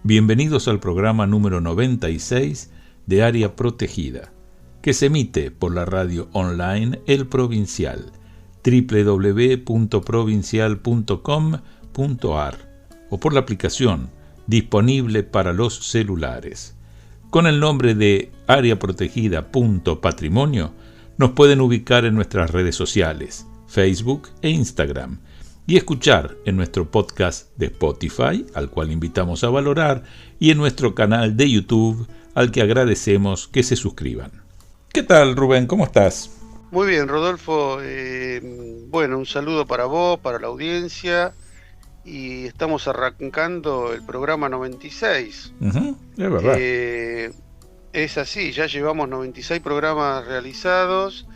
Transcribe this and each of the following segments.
Bienvenidos al programa número 96 de Área Protegida, que se emite por la radio online El Provincial, www.provincial.com.ar, o por la aplicación disponible para los celulares. Con el nombre de Área Protegida.patrimonio, nos pueden ubicar en nuestras redes sociales, Facebook e Instagram, y escuchar en nuestro podcast de Spotify, al cual invitamos a valorar, y en nuestro canal de YouTube, al que agradecemos que se suscriban. ¿Qué tal, Rubén? ¿Cómo estás? Muy bien, Rodolfo. Un saludo para vos, para la audiencia, y estamos arrancando el programa 96. Es verdad. Es así, ya llevamos 96 programas realizados,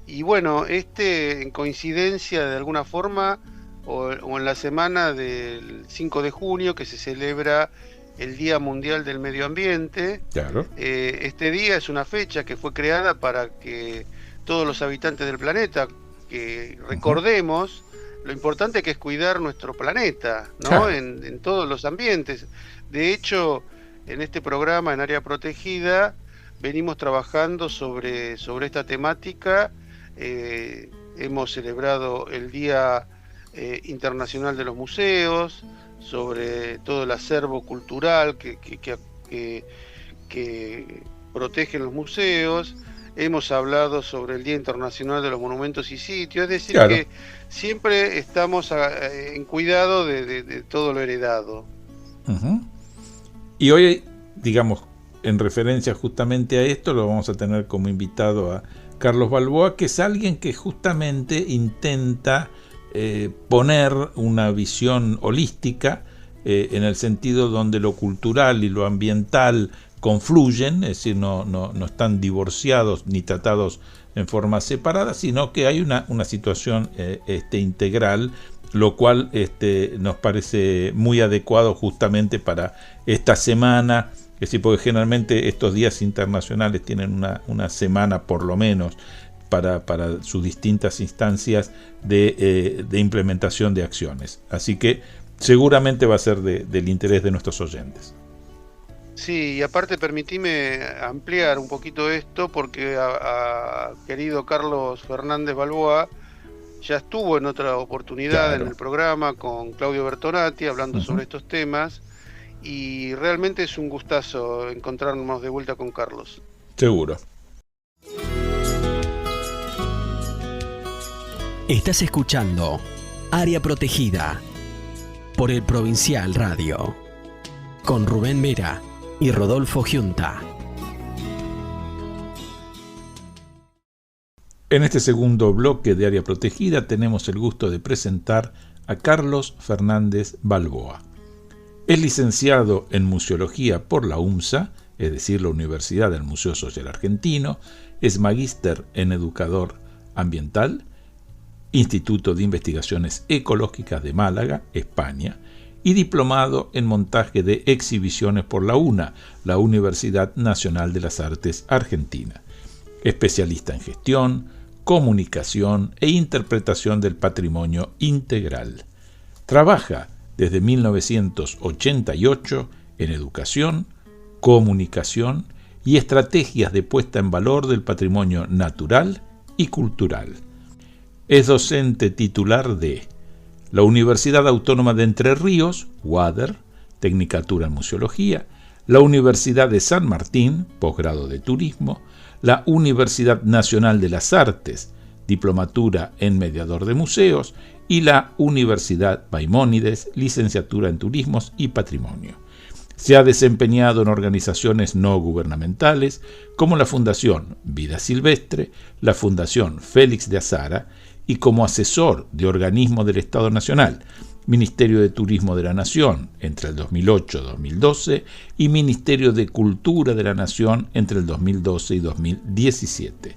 y bueno, en coincidencia de alguna forma, o en la semana del 5 de junio, que se celebra el Día Mundial del Medio Ambiente. Claro. Este día es una fecha que fue creada para que todos los habitantes del planeta, que recordemos lo importante que es cuidar nuestro planeta, ¿no? Claro. En todos los ambientes. De hecho, en este programa, en Área Protegida, venimos trabajando sobre esta temática. Hemos celebrado el Día Internacional de los Museos, sobre todo el acervo cultural que protegen los museos. Hemos hablado sobre el Día Internacional de los Monumentos y Sitios, es decir, claro, que siempre estamos en cuidado de todo lo heredado. Y hoy, digamos, en referencia justamente a esto, lo vamos a tener como invitado a Carlos Balboa, que es alguien que justamente intenta poner una visión holística en el sentido donde lo cultural y lo ambiental confluyen, es decir, no están divorciados ni tratados en forma separada, sino que hay una situación integral, lo cual nos parece muy adecuado justamente para esta semana, es decir, porque generalmente estos días internacionales tienen una semana por lo menos para sus distintas instancias de implementación de acciones. Así que seguramente va a ser del interés de nuestros oyentes. Sí, y aparte permitime ampliar un poquito esto, porque querido Carlos Fernández Balboa ya estuvo en otra oportunidad, claro, en el programa con Claudio Bertonati hablando sobre estos temas, y realmente es un gustazo encontrarnos de vuelta con Carlos. Seguro. Estás escuchando Área Protegida por El Provincial Radio, con Rubén Mera y Rodolfo Giunta. En este segundo bloque de Área Protegida tenemos el gusto de presentar a Carlos Fernández Balboa. Es licenciado en Museología por la UMSA, es decir, la Universidad del Museo Social Argentino, es magíster en Educador Ambiental, Instituto de Investigaciones Ecológicas de Málaga, España, y diplomado en montaje de exhibiciones por la UNA, la Universidad Nacional de las Artes Argentina. Especialista en gestión, comunicación e interpretación del patrimonio integral. Trabaja desde 1988 en educación, comunicación y estrategias de puesta en valor del patrimonio natural y cultural. Es docente titular de la Universidad Autónoma de Entre Ríos, UADER, Tecnicatura en Museología, la Universidad de San Martín, posgrado de Turismo, la Universidad Nacional de las Artes, Diplomatura en Mediador de Museos, y la Universidad Maimónides, Licenciatura en Turismos y Patrimonio. Se ha desempeñado en organizaciones no gubernamentales como la Fundación Vida Silvestre, la Fundación Félix de Azara, y como asesor de organismos del Estado Nacional, Ministerio de Turismo de la Nación entre el 2008-2012 y Ministerio de Cultura de la Nación entre el 2012 y 2017.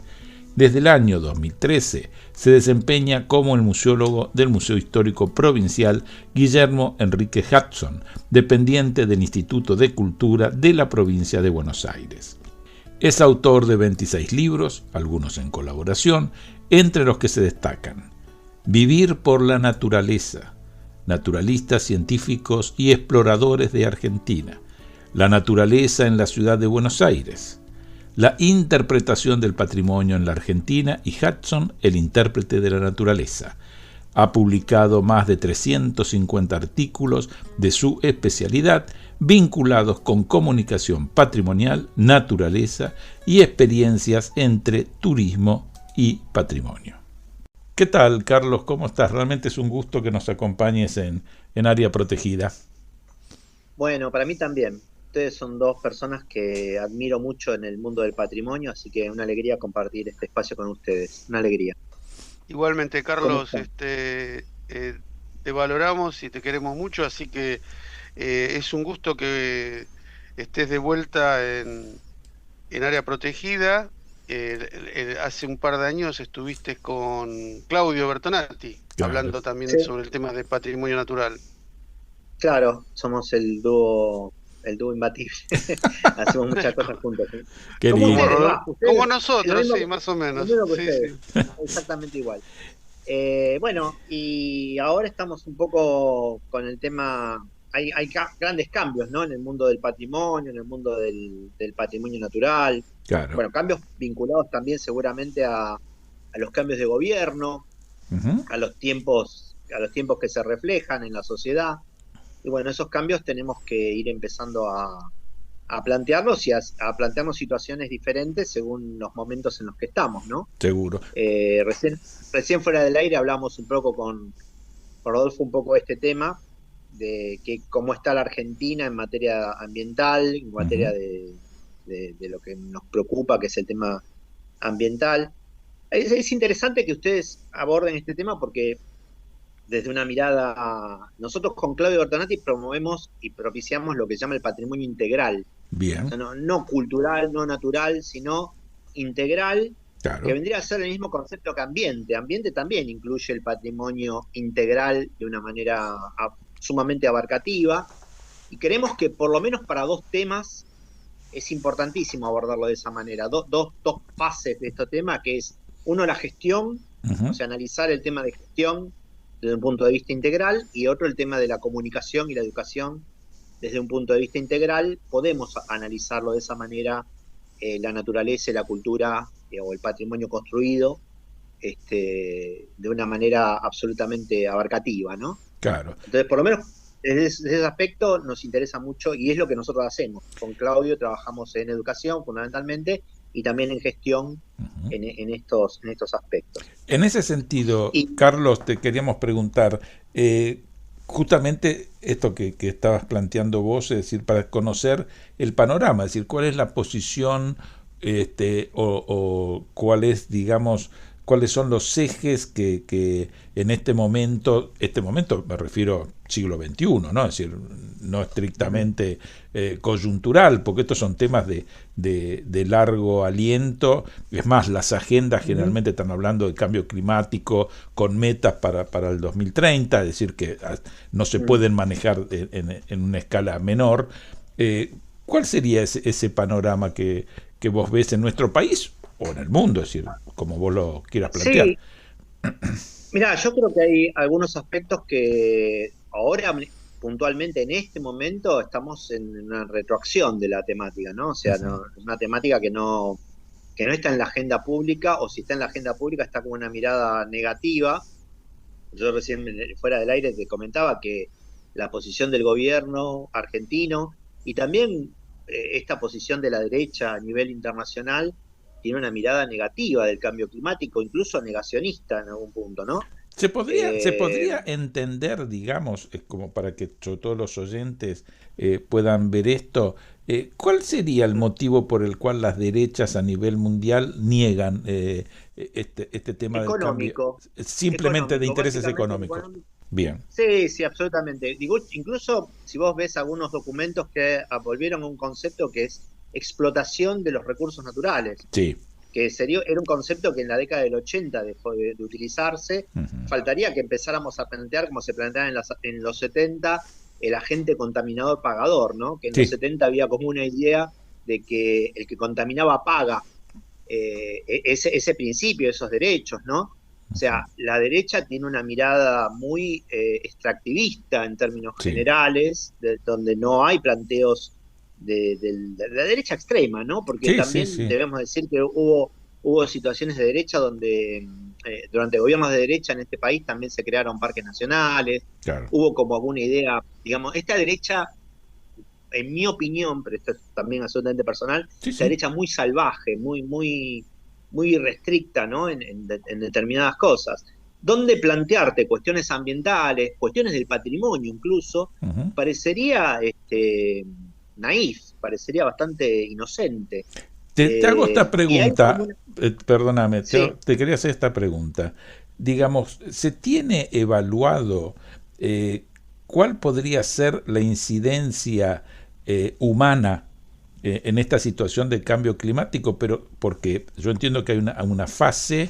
Desde el año 2013 se desempeña como el museólogo del Museo Histórico Provincial Guillermo Enrique Hudson, dependiente del Instituto de Cultura de la provincia de Buenos Aires. Es autor de 26 libros, algunos en colaboración, entre los que se destacan Vivir por la Naturaleza, Naturalistas Científicos y Exploradores de Argentina, la naturaleza en la ciudad de Buenos Aires, la interpretación del patrimonio en la Argentina y Hudson, el intérprete de la naturaleza. Ha publicado más de 350 artículos de su especialidad vinculados con comunicación patrimonial, naturaleza y experiencias entre turismo y patrimonio. ¿Qué tal, Carlos? ¿Cómo estás? Realmente es un gusto que nos acompañes en Área Protegida. Bueno, para mí también. Ustedes son dos personas que admiro mucho en el mundo del patrimonio, así que una alegría compartir este espacio con ustedes. Una alegría. Igualmente, Carlos, te valoramos y te queremos mucho, así que es un gusto que estés de vuelta en Área Protegida. Hace un par de años estuviste con Claudio Bertonati, claro, hablando también sí, sobre el tema de patrimonio natural. Claro, somos el dúo imbatible. Hacemos muchas cosas juntos. ¿Sí? Qué Como lindo. ustedes, Como nosotros, mismo, sí, más o menos. Lo mismo que Sí, ustedes, sí. exactamente igual. Bueno, y ahora estamos un poco con el tema, hay grandes cambios, ¿no? En el mundo del patrimonio, en el mundo del patrimonio natural. Claro. Bueno, cambios vinculados también seguramente a los cambios de gobierno, a los tiempos que se reflejan en la sociedad. Y bueno, esos cambios tenemos que ir empezando a plantearlos y a plantearnos situaciones diferentes según los momentos en los que estamos, ¿no? Seguro. Recién fuera del aire hablamos un poco con Rodolfo un poco de este tema, de que cómo está la Argentina en materia ambiental, en materia de lo que nos preocupa, que es el tema ambiental. Es interesante que ustedes aborden este tema porque desde una mirada, nosotros con Claudio Bertonati promovemos y propiciamos lo que se llama el patrimonio integral. Bien. O sea, no cultural, no natural, sino integral, Claro. que vendría a ser el mismo concepto que ambiente. Ambiente también incluye el patrimonio integral de una manera sumamente abarcativa, y creemos que por lo menos para dos temas es importantísimo abordarlo de esa manera. Dos fases de este tema, que es, uno, la gestión, o sea, analizar el tema de gestión desde un punto de vista integral, y otro, el tema de la comunicación y la educación desde un punto de vista integral. Podemos analizarlo de esa manera, la naturaleza y la cultura o el patrimonio construido de una manera absolutamente abarcativa, ¿no? Claro. Entonces, por lo menos desde ese aspecto nos interesa mucho, y es lo que nosotros hacemos. Con Claudio trabajamos en educación fundamentalmente y también en gestión en estos aspectos. En ese sentido, Carlos, te queríamos preguntar, justamente esto que estabas planteando vos, es decir, para conocer el panorama, es decir, cuál es la posición o cuál es, digamos, cuáles son los ejes que en este momento me refiero siglo XXI, ¿no? Es decir, no estrictamente coyuntural, porque estos son temas de largo aliento. Es más, las agendas generalmente están hablando de cambio climático con metas para el 2030, es decir, que no se pueden manejar en una escala menor. ¿Cuál sería ese panorama que vos ves en nuestro país o en el mundo, es decir, como vos lo quieras plantear? Sí. Mirá, yo creo que hay algunos aspectos que ahora, puntualmente en este momento, estamos en una retroacción de la temática, ¿no? O sea, no, es una temática que no está en la agenda pública, o si está en la agenda pública está con una mirada negativa. Yo recién fuera del aire te comentaba que la posición del gobierno argentino y también esta posición de la derecha a nivel internacional tiene una mirada negativa del cambio climático, incluso negacionista en algún punto, ¿no? Se podría entender, digamos, como para que todos los oyentes puedan ver esto, ¿cuál sería el motivo por el cual las derechas a nivel mundial niegan este tema económico, del cambio? Simplemente de intereses económico. Bien. Sí, absolutamente. Digo, incluso si vos ves algunos documentos que volvieron a un concepto que es explotación de los recursos naturales. Sí. Que era un concepto que en la década del 80 dejó de utilizarse. Faltaría que empezáramos a plantear, como se planteaba en los 70, el agente contaminador pagador, ¿no? Que en los 70 había como una idea de que el que contaminaba paga, ese principio, esos derechos, ¿no? O sea, la derecha tiene una mirada muy extractivista en términos generales, donde no hay planteos de la derecha extrema, ¿no? Porque también debemos decir que hubo situaciones de derecha donde durante gobiernos de derecha en este país también se crearon parques nacionales, hubo como alguna idea, digamos, esta derecha, en mi opinión, pero esto es también absolutamente personal, esta derecha muy salvaje, muy restricta, ¿no? En determinadas cosas, donde plantearte cuestiones ambientales, cuestiones del patrimonio incluso, parecería naif, parecería bastante inocente. Te hago esta pregunta, perdóname, te quería hacer esta pregunta. Digamos, ¿se tiene evaluado cuál podría ser la incidencia humana en esta situación del cambio climático? Pero porque yo entiendo que hay una fase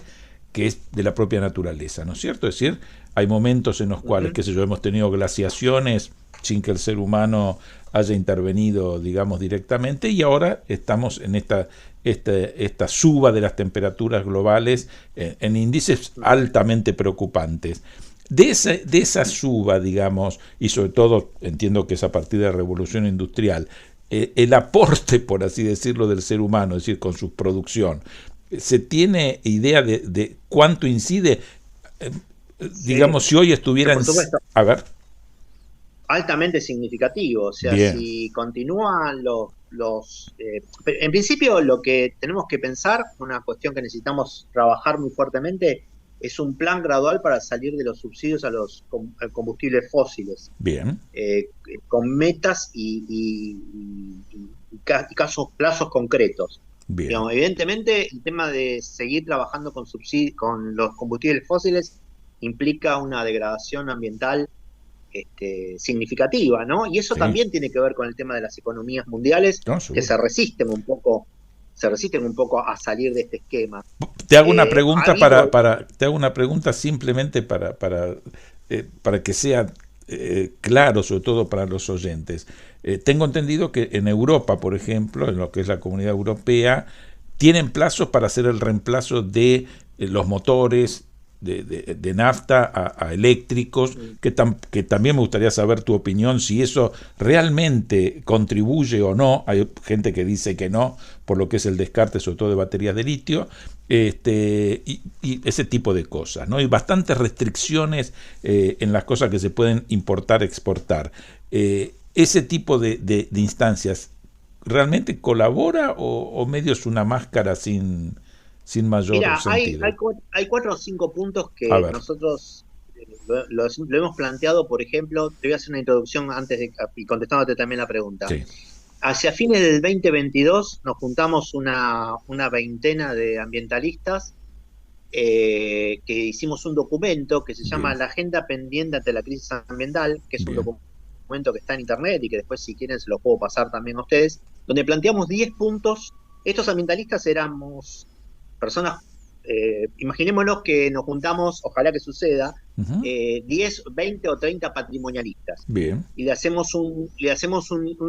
que es de la propia naturaleza, ¿no es cierto? Es decir, hay momentos en los cuales, qué sé yo, hemos tenido glaciaciones sin que el ser humano haya intervenido, digamos, directamente, y ahora estamos en esta suba de las temperaturas globales en índices altamente preocupantes. De esa suba, digamos, y sobre todo entiendo que es a partir de la revolución industrial, el aporte, por así decirlo, del ser humano, es decir, con su producción, ¿se tiene idea de cuánto incide? Digamos, si hoy estuvieran... A ver. Altamente significativo, o sea, si continúan en principio lo que tenemos que pensar, una cuestión que necesitamos trabajar muy fuertemente, es un plan gradual para salir de los subsidios a los combustibles fósiles. Con metas y plazos concretos. Digamos, evidentemente, el tema de seguir trabajando con los combustibles fósiles implica una degradación ambiental significativa, ¿no? Y eso también tiene que ver con el tema de las economías mundiales, que se resisten un poco a salir de este esquema. Te hago una pregunta te hago una pregunta simplemente para que sea claro, sobre todo para los oyentes. Tengo entendido que en Europa, por ejemplo, en lo que es la Comunidad Europea, tienen plazos para hacer el reemplazo de los motores de nafta a eléctricos, que también me gustaría saber tu opinión, si eso realmente contribuye o no. Hay gente que dice que no, por lo que es el descarte sobre todo de baterías de litio, y ese tipo de cosas, ¿no? Hay bastantes restricciones en las cosas que se pueden importar, exportar. Ese tipo de instancias, ¿realmente colabora o medio es una máscara sin mayor sentido? Hay 4 o 5 puntos que nosotros lo hemos planteado. Por ejemplo, te voy a hacer una introducción y contestándote también la pregunta. Hacia fines del 2022 nos juntamos una veintena de ambientalistas que hicimos un documento que se llama La Agenda Pendiente ante la Crisis Ambiental, que es un documento que está en internet y que después, si quieren, se lo puedo pasar también a ustedes, donde planteamos 10 puntos. Estos ambientalistas éramos personas, imaginémonos que nos juntamos, ojalá que suceda, 10, 20 o 30 patrimonialistas. Y le hacemos un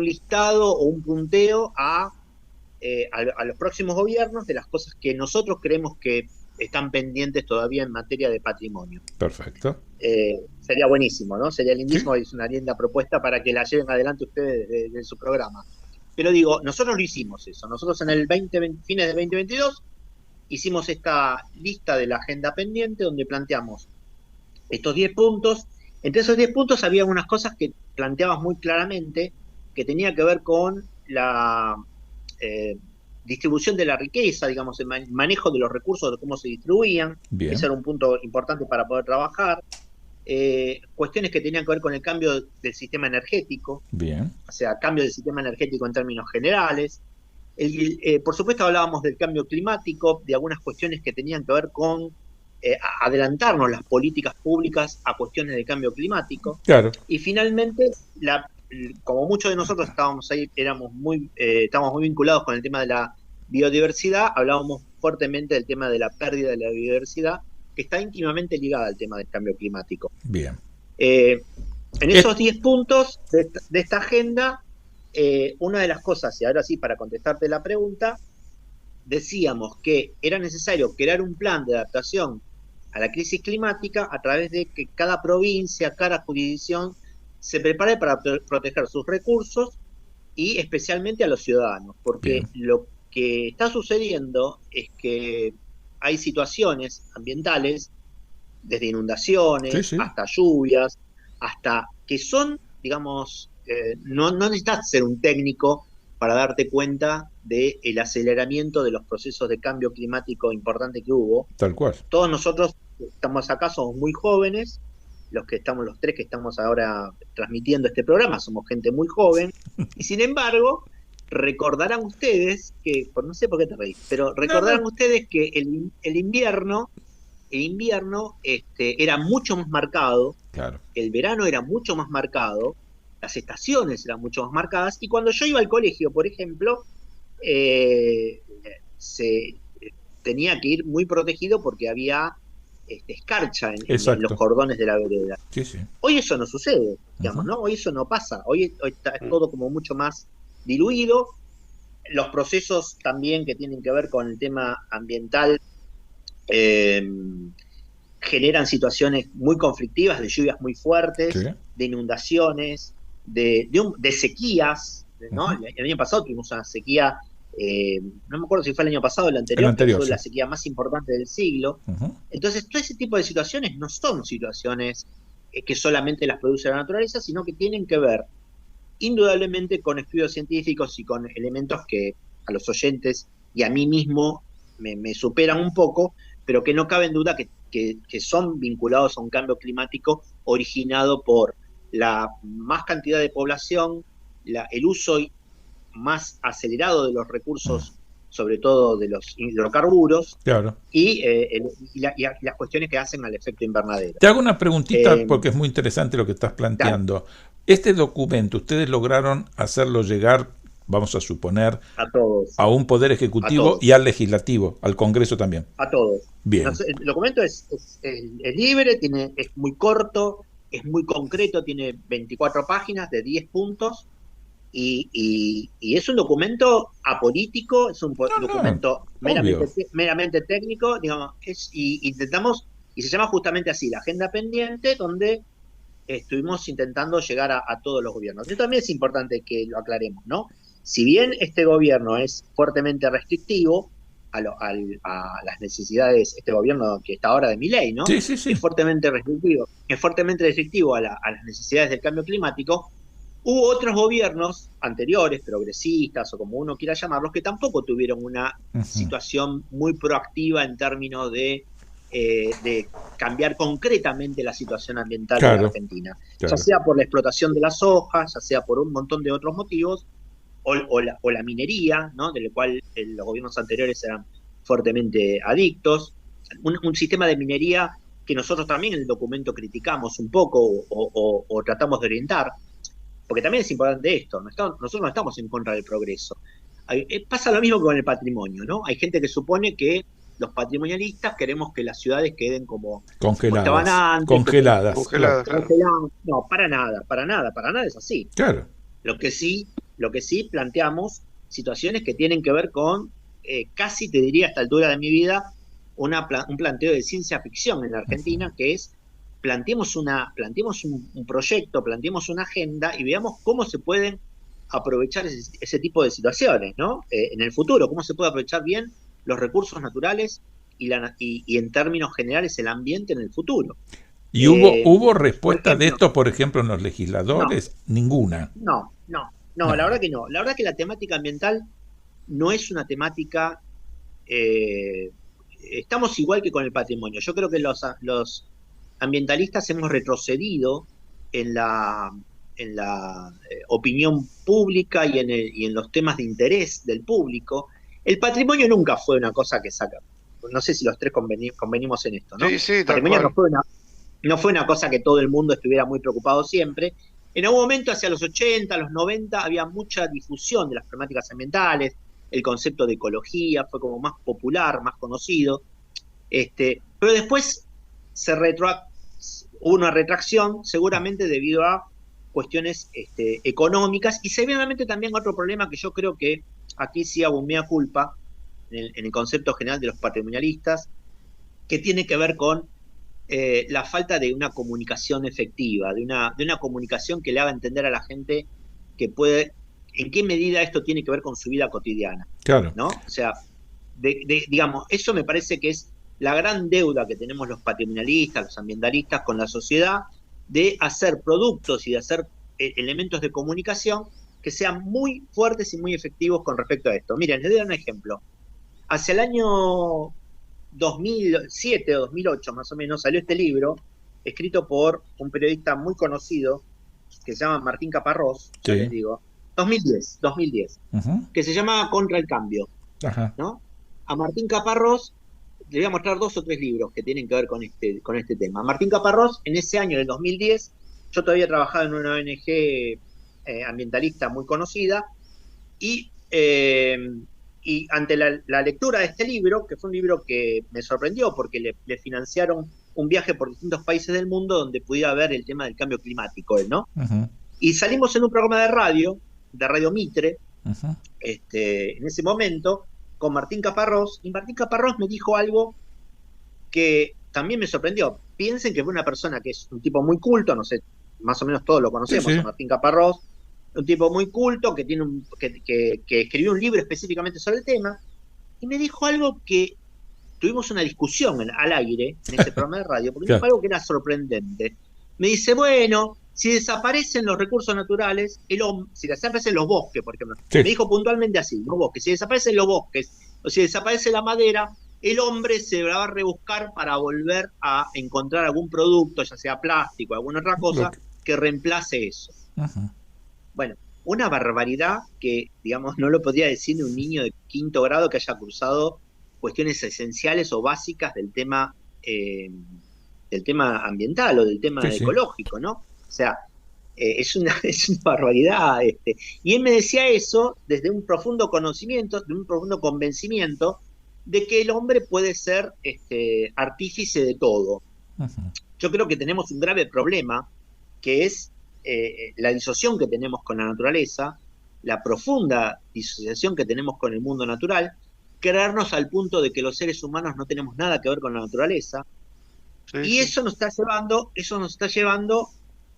listado o un punteo a los próximos gobiernos de las cosas que nosotros creemos que están pendientes todavía en materia de patrimonio. Perfecto. Sería buenísimo, ¿no? Sería lindísimo, es una linda propuesta para que la lleven adelante ustedes de su programa. Pero digo, nosotros lo hicimos eso. Nosotros en el fines del 2022 hicimos esta lista de la agenda pendiente donde planteamos estos 10 puntos. Entre esos 10 puntos había unas cosas que planteabas muy claramente, que tenía que ver con la distribución de la riqueza, digamos, el manejo de los recursos, de cómo se distribuían. Ese era un punto importante para poder trabajar. Cuestiones que tenían que ver con el cambio del sistema energético, o sea, cambio del sistema energético en términos generales. Por supuesto hablábamos del cambio climático, de algunas cuestiones que tenían que ver con adelantarnos las políticas públicas a cuestiones de cambio climático. Y finalmente, como muchos de nosotros estábamos ahí, estábamos muy vinculados con el tema de la biodiversidad, hablábamos fuertemente del tema de la pérdida de la biodiversidad, que está íntimamente ligada al tema del cambio climático. En esos 10 puntos de esta agenda, una de las cosas, y ahora sí, para contestarte la pregunta, decíamos que era necesario crear un plan de adaptación a la crisis climática a través de que cada provincia, cada jurisdicción se prepare para proteger sus recursos y especialmente a los ciudadanos, porque Bien. lo que está sucediendo es que hay situaciones ambientales, desde Sí, inundaciones sí, hasta lluvias, hasta que son, digamos, no necesitas ser un técnico para darte cuenta del aceleramiento de los procesos de cambio climático importante que hubo. tal cual. Todos nosotros estamos acá, somos muy jóvenes, los tres que estamos ahora transmitiendo este programa, somos gente muy joven, y sin embargo, recordarán ustedes que, no sé por qué te reís, pero No, recordarán no, ustedes que el invierno era mucho más marcado, claro. el verano era mucho más marcado, las estaciones eran mucho más marcadas, y cuando yo iba al colegio, por ejemplo, eh, se tenía que ir muy protegido porque había escarcha en los Exacto. cordones de la vereda. Sí, sí. Hoy eso no sucede, digamos, Ujú. ¿no? Hoy eso no pasa, hoy es todo como mucho más diluido. Los procesos también que tienen que ver con el tema ambiental eh, generan situaciones muy conflictivas, de lluvias muy Sí. fuertes, de inundaciones, de sequías, ¿no? Ujú. El año pasado tuvimos una sequía, no me acuerdo si fue el año pasado o el El anterior, que anterior, fue sí. la sequía más importante del siglo. Ujú. Entonces, todo ese tipo de situaciones no son situaciones que solamente las produce la naturaleza, sino que tienen que ver indudablemente con estudios científicos y con elementos que a los oyentes y a mí mismo me superan un poco, pero que no cabe en duda que son vinculados a un cambio climático originado por la más cantidad de población, el uso más acelerado de los Mm. recursos, sobre todo de los hidrocarburos, Claro. y las cuestiones que hacen al efecto invernadero. Te hago una preguntita Eh, porque es muy interesante lo que estás Dale, planteando. Este documento, ¿ustedes lograron hacerlo llegar, vamos a suponer, a todos, a un poder a ejecutivo y todos. al legislativo, al Congreso también? A todos. Bien. El documento es libre, es muy corto, es muy concreto, tiene 24 páginas de 10 puntos y es un documento apolítico, es un No, no, documento obvio. meramente técnico, digamos, intentamos, y se llama justamente así, la agenda pendiente, donde estuvimos intentando llegar a todos los gobiernos. Esto también es importante que lo aclaremos, ¿no? Si bien este gobierno es fuertemente restrictivo a las necesidades, este gobierno que está ahora de Milei, ¿no? Sí, sí, sí. Es fuertemente restrictivo a las necesidades del cambio climático. Hubo otros gobiernos anteriores, progresistas o como uno quiera llamarlos, que tampoco tuvieron una Ujú. situación muy proactiva en términos de cambiar concretamente la situación ambiental de la Claro, Argentina, ya claro. sea por la explotación de las hojas, ya sea por un montón de otros motivos, o la minería, ¿no? De la cual los gobiernos anteriores eran fuertemente adictos, un sistema de minería que nosotros también en el documento criticamos un poco o tratamos de orientar, porque también es importante esto, nosotros no estamos en contra del progreso. Pasa lo mismo con el patrimonio, ¿no? Hay gente que supone que los patrimonialistas queremos que las ciudades queden como estaban Congeladas. antes, Congeladas, claro. Congelada, claro. no, para nada es así. Claro. Lo que sí planteamos situaciones que tienen que ver con, casi te diría a esta altura de mi vida, un planteo de ciencia ficción en la Argentina, que es planteemos un proyecto, planteemos una agenda y veamos cómo se pueden aprovechar ese tipo de situaciones, ¿no? En el futuro, cómo se puede aprovechar bien los recursos naturales y en términos generales el ambiente en el futuro. ¿Y hubo Por respuesta de ejemplo, esto, por ejemplo, en los no, legisladores? Ninguna. no, la No. verdad que no. La verdad que la temática ambiental no es una temática, eh, estamos igual que con el patrimonio. Yo creo que los ambientalistas hemos retrocedido en la opinión pública y en los temas de interés del público. El patrimonio nunca fue una cosa que saca. No sé si los tres convenimos en esto, ¿no? Sí, sí, El tal patrimonio cual. no fue una cosa que todo el mundo estuviera muy preocupado siempre. En algún momento, hacia los 80, los 90, había mucha difusión de las problemáticas ambientales, el concepto de ecología fue como más popular, más conocido, pero después hubo una retracción, seguramente debido a cuestiones económicas, y seguramente también otro problema que yo creo que aquí sí hago un mea culpa en el concepto general de los patrimonialistas, que tiene que ver con la falta de una comunicación efectiva, de una comunicación que le haga entender a la gente que puede en qué medida esto tiene que ver con su vida cotidiana. Claro. ¿No? O sea, digamos, eso me parece que es la gran deuda que tenemos los patrimonialistas, los ambientalistas con la sociedad, de hacer productos y de hacer elementos de comunicación que sean muy fuertes y muy efectivos con respecto a esto. Miren, les doy un ejemplo. Hacia el año 2007 o 2008 más o menos salió este libro, escrito por un periodista muy conocido, que se llama Martín Caparrós, ya les digo, 2010, que se llama Contra el Cambio. ¿No? A Martín Caparrós le voy a mostrar 2 o 3 libros que tienen que ver con este tema. Martín Caparrós, en ese año, del 2010, yo todavía trabajaba en una ONG ambientalista muy conocida, y ante la lectura de este libro, que fue un libro que me sorprendió porque le financiaron un viaje por distintos países del mundo donde pudiera ver el tema del cambio climático, ¿no? Y salimos en un programa de Radio Mitre, en ese momento, con Martín Caparrós, y Martín Caparrós me dijo algo que también me sorprendió. Piensen que fue una persona que es un tipo muy culto, no sé, más o menos todos lo conocemos, a Martín Caparrós, un tipo muy culto que tiene que escribió un libro específicamente sobre el tema, y me dijo algo que tuvimos una discusión al aire en ese programa de radio, porque me dijo algo que era sorprendente. Me dice, bueno, si desaparecen los recursos naturales, si desaparecen los bosques, por ejemplo, me dijo puntualmente así, los bosques, si desaparecen los bosques, o si desaparece la madera, el hombre se va a rebuscar para volver a encontrar algún producto, ya sea plástico o alguna otra cosa, que reemplace eso. Bueno, una barbaridad que, digamos, no lo podría decir ni un niño de 5º grado que haya cursado cuestiones esenciales o básicas del tema ambiental o del tema ecológico, ¿no? O sea, es una barbaridad. Y él me decía eso desde un profundo conocimiento, de un profundo convencimiento de que el hombre puede ser artífice de todo. Yo creo que tenemos un grave problema, que es la disociación que tenemos con la naturaleza, la profunda disociación que tenemos con el mundo natural, creernos al punto de que los seres humanos no tenemos nada que ver con la naturaleza. Y eso nos está llevando,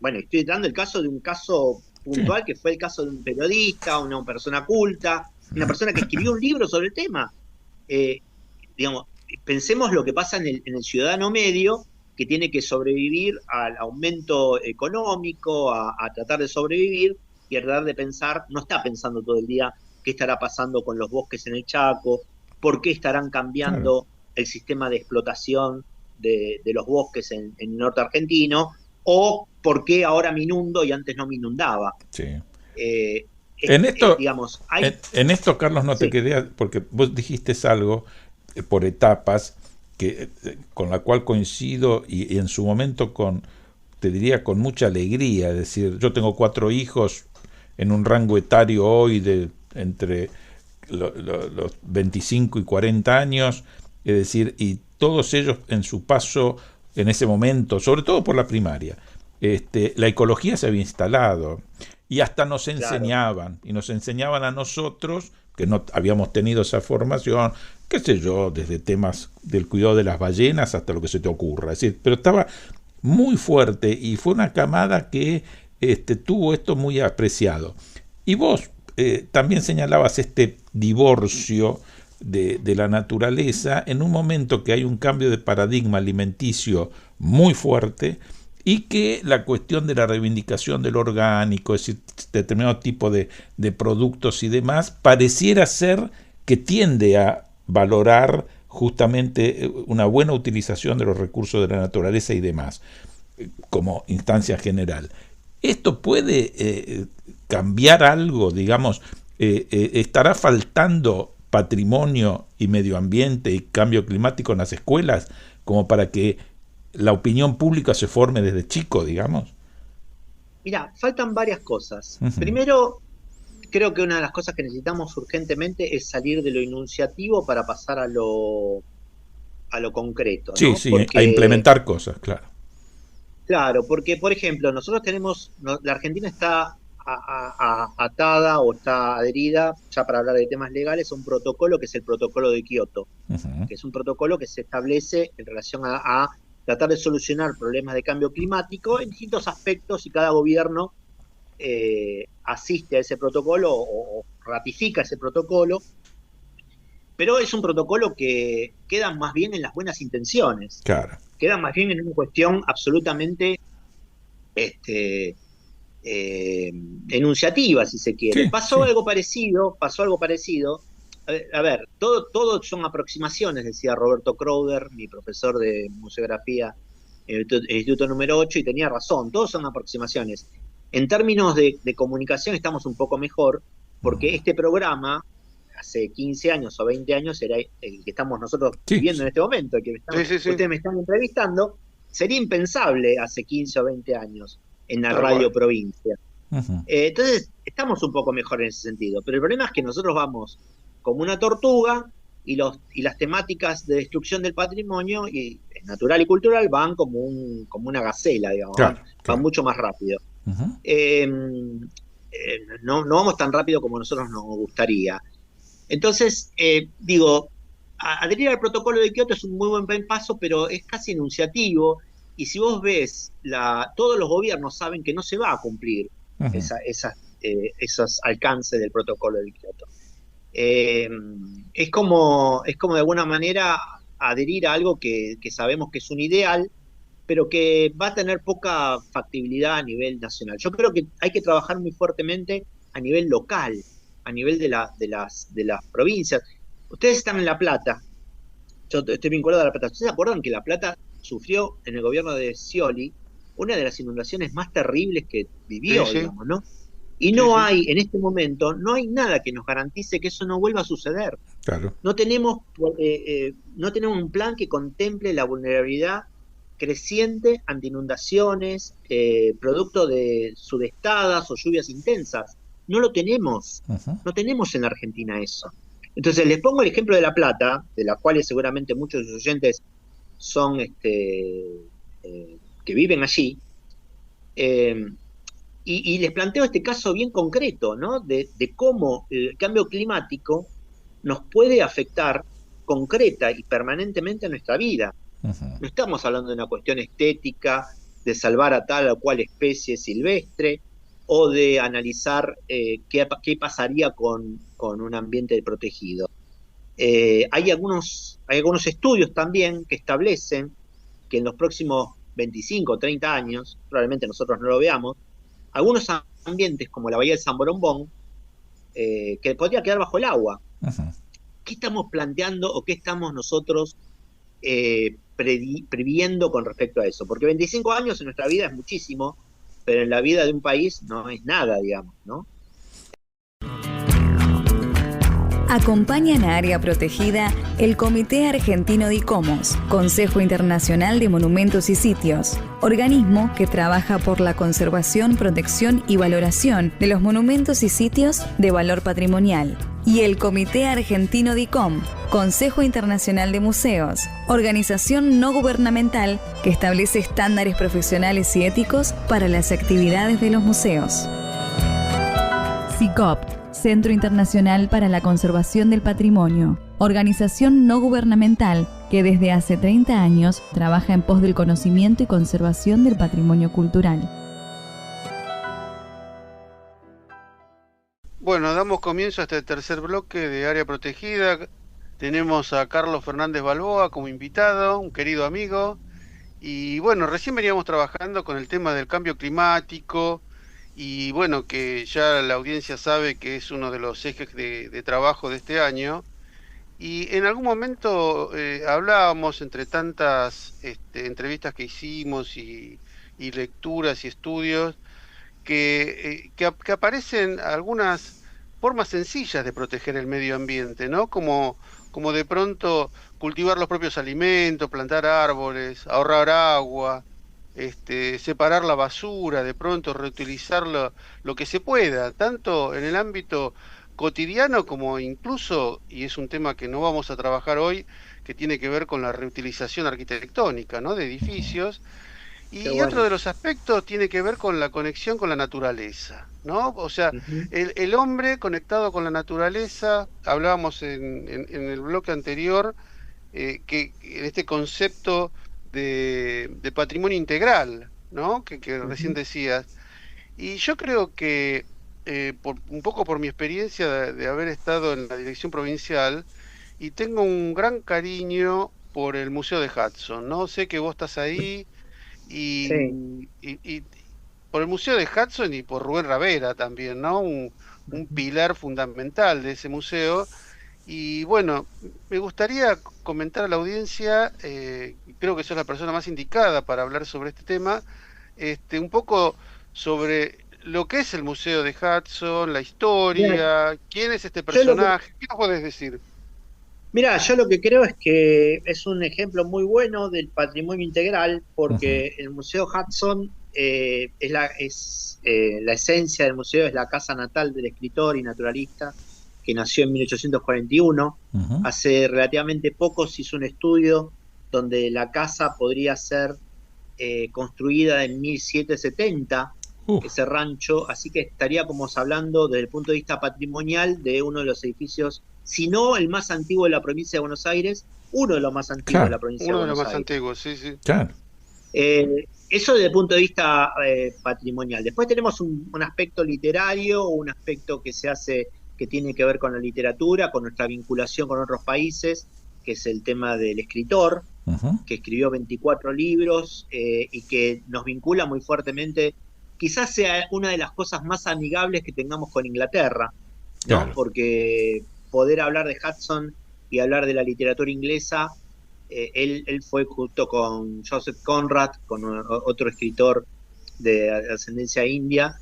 bueno, estoy dando el caso de un caso puntual, que fue el caso de un periodista, una persona culta, una persona que escribió un libro sobre el tema. Digamos, pensemos lo que pasa en el ciudadano medio, que tiene que sobrevivir al aumento económico, a tratar de sobrevivir, y a tratar de pensar, no está pensando todo el día qué estará pasando con los bosques en el Chaco, por qué estarán cambiando el sistema de explotación de los bosques en el norte argentino, o por qué ahora me inundo y antes no me inundaba. En esto, Carlos, no te quedé, porque vos dijiste algo por etapas con la cual coincido, y en su momento te diría con mucha alegría. Es decir, yo tengo 4 hijos en un rango etario hoy de entre los 25 y 40 años, es decir, y todos ellos en su paso en ese momento, sobre todo por la primaria, la ecología se había instalado, y hasta nos enseñaban, y nos enseñaban a nosotros, que no habíamos tenido esa formación, qué sé yo, desde temas del cuidado de las ballenas hasta lo que se te ocurra. Es decir, pero estaba muy fuerte, y fue una camada que tuvo esto muy apreciado. Y vos también señalabas este divorcio de la naturaleza en un momento que hay un cambio de paradigma alimenticio muy fuerte, y que la cuestión de la reivindicación del orgánico, es decir, determinado tipo de productos y demás, pareciera ser que tiende a valorar justamente una buena utilización de los recursos de la naturaleza y demás, como instancia general. ¿Esto puede cambiar algo? Digamos, ¿estará faltando patrimonio y medio ambiente y cambio climático en las escuelas como para que la opinión pública se forme desde chico, digamos? Mira, faltan varias cosas. Primero, creo que una de las cosas que necesitamos urgentemente es salir de lo enunciativo para pasar a lo concreto, ¿no? Sí, a implementar cosas, claro. Claro, porque, por ejemplo, nosotros la Argentina está atada o está adherida, ya para hablar de temas legales, a un protocolo que es el protocolo de Kioto, que es un protocolo que se establece en relación a tratar de solucionar problemas de cambio climático en distintos aspectos, y cada gobierno asiste a ese protocolo o ratifica ese protocolo, pero es un protocolo que queda más bien en las buenas intenciones, Claro. queda más bien en una cuestión absolutamente enunciativa, si se quiere. Sí, Pasó sí. algo parecido, pasó algo parecido. A ver, todo son aproximaciones, decía Roberto Crowder, mi profesor de museografía en el Instituto número 8, y tenía razón, todos son aproximaciones. En términos de comunicación estamos un poco mejor, porque este programa, hace 15 años o 20 años, era el que estamos nosotros Sí, viviendo sí. en este momento, el que Sí, sí, sí, ustedes me están entrevistando, sería impensable hace 15 o 20 años en la tal cual. radio provincia. Ujú. Entonces, estamos un poco mejor en ese sentido, pero el problema es que nosotros vamos como una tortuga y las temáticas de destrucción del patrimonio natural y cultural van como una gacela, digamos, Claro, van claro. mucho más rápido. Ujú. No vamos tan rápido como nosotros nos gustaría. Entonces, digo, adherir al protocolo de Kioto es un muy buen paso, pero es casi enunciativo. Y si vos ves, todos los gobiernos saben que no se va a cumplir Ujú. esos alcances del protocolo de Kioto. Eh, es como de alguna manera adherir a algo que sabemos que es un ideal, pero que va a tener poca factibilidad a nivel nacional. Yo creo que hay que trabajar muy fuertemente a nivel local, a nivel de las provincias. Ustedes están en La Plata, yo estoy vinculado a La Plata. ¿Ustedes se acuerdan que La Plata sufrió en el gobierno de Scioli una de las inundaciones más terribles que Sí, vivió, sí, digamos, ¿no? Y sí, no sí. hay, en este momento, no hay nada que nos garantice que eso no vuelva a suceder. Claro. No tenemos un plan que contemple la vulnerabilidad creciente ante inundaciones, producto de sudestadas o lluvias intensas. No lo tenemos. Ujú. No tenemos en Argentina eso. Entonces, les pongo el ejemplo de La Plata, de la cual seguramente muchos de sus oyentes son que viven allí. eh, y les planteo este caso bien concreto, ¿no? De cómo el cambio climático nos puede afectar concreta y permanentemente a nuestra vida. Ujú. No estamos hablando de una cuestión estética, de salvar a tal o cual especie silvestre, o de analizar qué pasaría con un ambiente protegido. Hay algunos estudios también que establecen que en los próximos 25 o 30 años, probablemente nosotros no lo veamos, algunos ambientes como la bahía de San Borombón, que podría quedar bajo el agua. Ujú. ¿Qué estamos planteando o qué estamos nosotros previendo con respecto a eso? Porque 25 años en nuestra vida es muchísimo, pero en la vida de un país no es nada, digamos, ¿no? Acompañan a Área Protegida el Comité Argentino de ICOMOS, Consejo Internacional de Monumentos y Sitios, organismo que trabaja por la conservación, protección y valoración de los monumentos y sitios de valor patrimonial, y el Comité Argentino de ICOM, Consejo Internacional de Museos, organización no gubernamental que establece estándares profesionales y éticos para las actividades de los museos. CICOP, Centro Internacional para la Conservación del Patrimonio, organización no gubernamental que desde hace 30 años trabaja en pos del conocimiento y conservación del patrimonio cultural. Bueno, damos comienzo a este tercer bloque de Área Protegida. Tenemos a Carlos Fernández Balboa como invitado, un querido amigo. Y bueno, recién veníamos trabajando con el tema del cambio climático y bueno, que ya la audiencia sabe que es uno de los ejes de trabajo de este año. Y en algún momento hablábamos entre tantas entrevistas que hicimos y lecturas y estudios que aparecen algunas formas sencillas de proteger el medio ambiente, ¿no? Como de pronto cultivar los propios alimentos, plantar árboles, ahorrar agua, separar la basura, de pronto reutilizar lo que se pueda, tanto en el ámbito cotidiano como incluso, y es un tema que no vamos a trabajar hoy, que tiene que ver con la reutilización arquitectónica, ¿no? De edificios. Qué Y otro bueno. de los aspectos tiene que ver con la conexión con la naturaleza, ¿no? O sea, Ujú. el hombre conectado con la naturaleza, hablábamos en el bloque anterior, que en este concepto de patrimonio integral, ¿no? Que recién Ujú. decías. Y yo creo que, un poco por mi experiencia de haber estado en la dirección provincial, y tengo un gran cariño por el Museo de Hudson, ¿no? Sé que vos estás ahí Sí, y por el Museo de Hudson y por Rubén Ravera también, ¿no? Un pilar fundamental de ese museo. Y bueno, me gustaría comentar a la audiencia, y creo que sos la persona más indicada para hablar sobre este tema, un poco sobre lo que es el Museo de Hudson, la mira, historia, quién es este yo lo que, personaje, ¿qué nos podés decir? mira, yo lo que creo es que es un ejemplo muy bueno del patrimonio integral, Ujú. porque el Museo Hudson la esencia del museo, es la casa natal del escritor y naturalista que nació en 1841. Ujú. Hace relativamente poco se hizo un estudio donde la casa podría ser construida en 1770, Uf, ese rancho, así que estaríamos hablando desde el punto de vista patrimonial de uno de los edificios, si no el más antiguo de la provincia de Buenos Aires, uno de los más antiguos de claro, la provincia de Uno de los Buenos más Aires. antiguos, sí, sí. claro, Eso desde el punto de vista patrimonial. Después tenemos un aspecto literario, un aspecto que se hace, que tiene que ver con la literatura, con nuestra vinculación con otros países, que es el tema del escritor, ujú, que escribió 24 libros y que nos vincula muy fuertemente. Quizás sea una de las cosas más amigables que tengamos con Inglaterra, ¿no? claro. Porque poder hablar de Hudson y hablar de la literatura inglesa, él fue junto con Joseph Conrad, con otro escritor de ascendencia india,